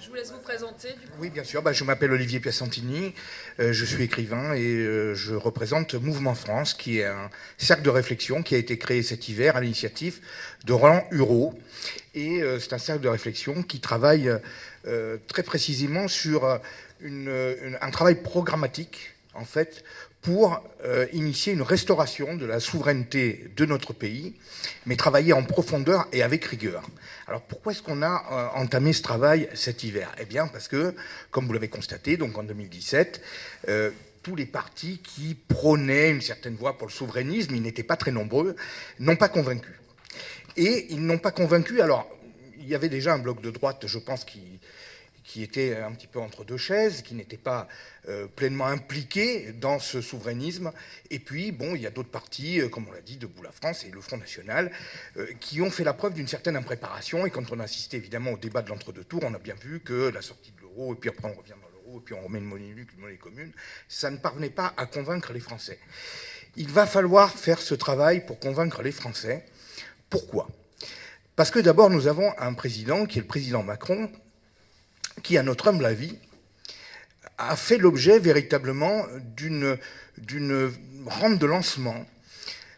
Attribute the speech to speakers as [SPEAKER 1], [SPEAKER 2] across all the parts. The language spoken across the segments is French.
[SPEAKER 1] Je vous laisse vous présenter. Du coup.
[SPEAKER 2] Oui, bien sûr. Je m'appelle Olivier Piacentini, je suis écrivain et je représente Mouvement France, qui est un cercle de réflexion qui a été créé cet hiver à l'initiative de Roland Hureau. Et c'est un cercle de réflexion qui travaille très précisément sur un travail programmatique, en fait, pour initier une restauration de la souveraineté de notre pays, mais travailler en profondeur et avec rigueur. Alors pourquoi est-ce qu'on a entamé ce travail cet hiver? Eh bien parce que, comme vous l'avez constaté, donc en 2017, tous les partis qui prônaient une certaine voie pour le souverainisme, ils n'étaient pas très nombreux, n'ont pas convaincu. Et ils n'ont pas convaincu, alors il y avait déjà un bloc de droite, je pense, qui était un petit peu entre deux chaises, qui n'était pas pleinement impliqué dans ce souverainisme. Et puis, bon, il y a d'autres partis, comme on l'a dit, Debout la France et le Front National, qui ont fait la preuve d'une certaine impréparation. Et quand on a assisté évidemment au débat de l'entre-deux tours, on a bien vu que la sortie de l'euro, et puis après on revient dans l'euro, et puis on remet une monnaie unique, une monnaie commune, ça ne parvenait pas à convaincre les Français. Il va falloir faire ce travail pour convaincre les Français. Pourquoi ? Parce que d'abord, nous avons un président, qui est le président Macron, qui, à notre humble avis, a fait l'objet véritablement d'une rampe de lancement,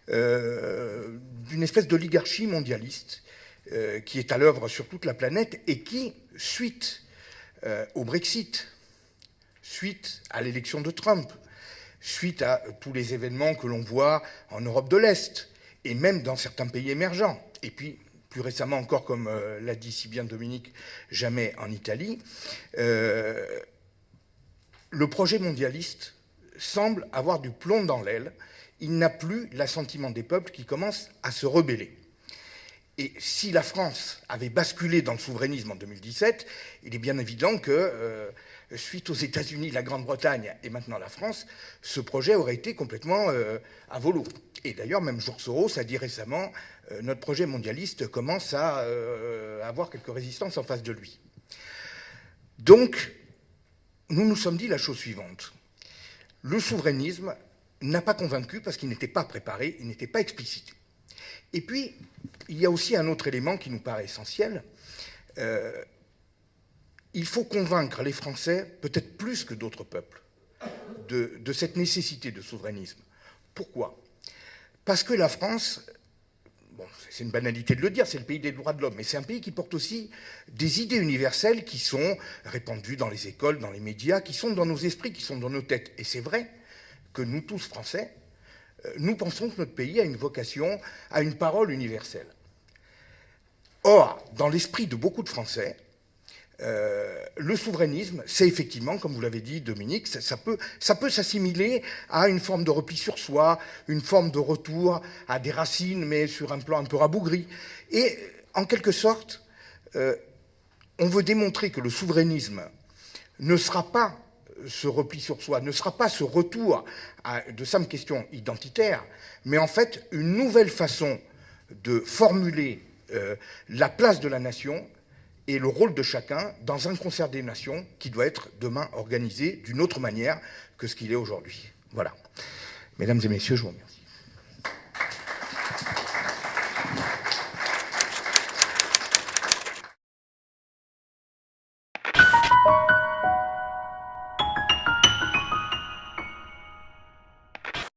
[SPEAKER 2] d'une espèce d'oligarchie mondialiste qui est à l'œuvre sur toute la planète et qui, suite au Brexit, suite à l'élection de Trump, suite à tous les événements que l'on voit en Europe de l'Est et même dans certains pays émergents, et puis plus récemment encore, comme l'a dit si bien Dominique, jamais en Italie, le projet mondialiste semble avoir du plomb dans l'aile. Il n'a plus l'assentiment des peuples qui commencent à se rebeller. Et si la France avait basculé dans le souverainisme en 2017, il est bien évident que, suite aux États-Unis, la Grande-Bretagne et maintenant la France, ce projet aurait été complètement à volo. Et d'ailleurs, même Georges Soros a dit récemment notre projet mondialiste commence à avoir quelques résistances en face de lui. Donc, nous nous sommes dit la chose suivante. Le souverainisme n'a pas convaincu parce qu'il n'était pas préparé, il n'était pas explicité. Et puis, il y a aussi un autre élément qui nous paraît essentiel. Il faut convaincre les Français, peut-être plus que d'autres peuples, de cette nécessité de souverainisme. Pourquoi ? Parce que la France, bon, c'est une banalité de le dire, c'est le pays des droits de l'homme, mais c'est un pays qui porte aussi des idées universelles qui sont répandues dans les écoles, dans les médias, qui sont dans nos esprits, qui sont dans nos têtes. Et c'est vrai que nous tous, Français, nous pensons que notre pays a une vocation à une parole universelle. Or, dans l'esprit de beaucoup de Français, le souverainisme, c'est effectivement, comme vous l'avez dit, Dominique, ça peut s'assimiler à une forme de repli sur soi, une forme de retour à des racines, mais sur un plan un peu rabougri. Et en quelque sorte, on veut démontrer que le souverainisme ne sera pas ce repli sur soi, ne sera pas ce retour à de simples questions identitaires, mais en fait une nouvelle façon de formuler la place de la nation et le rôle de chacun dans un concert des nations qui doit être demain organisé d'une autre manière que ce qu'il est aujourd'hui. Voilà. Mesdames et messieurs, je vous remercie.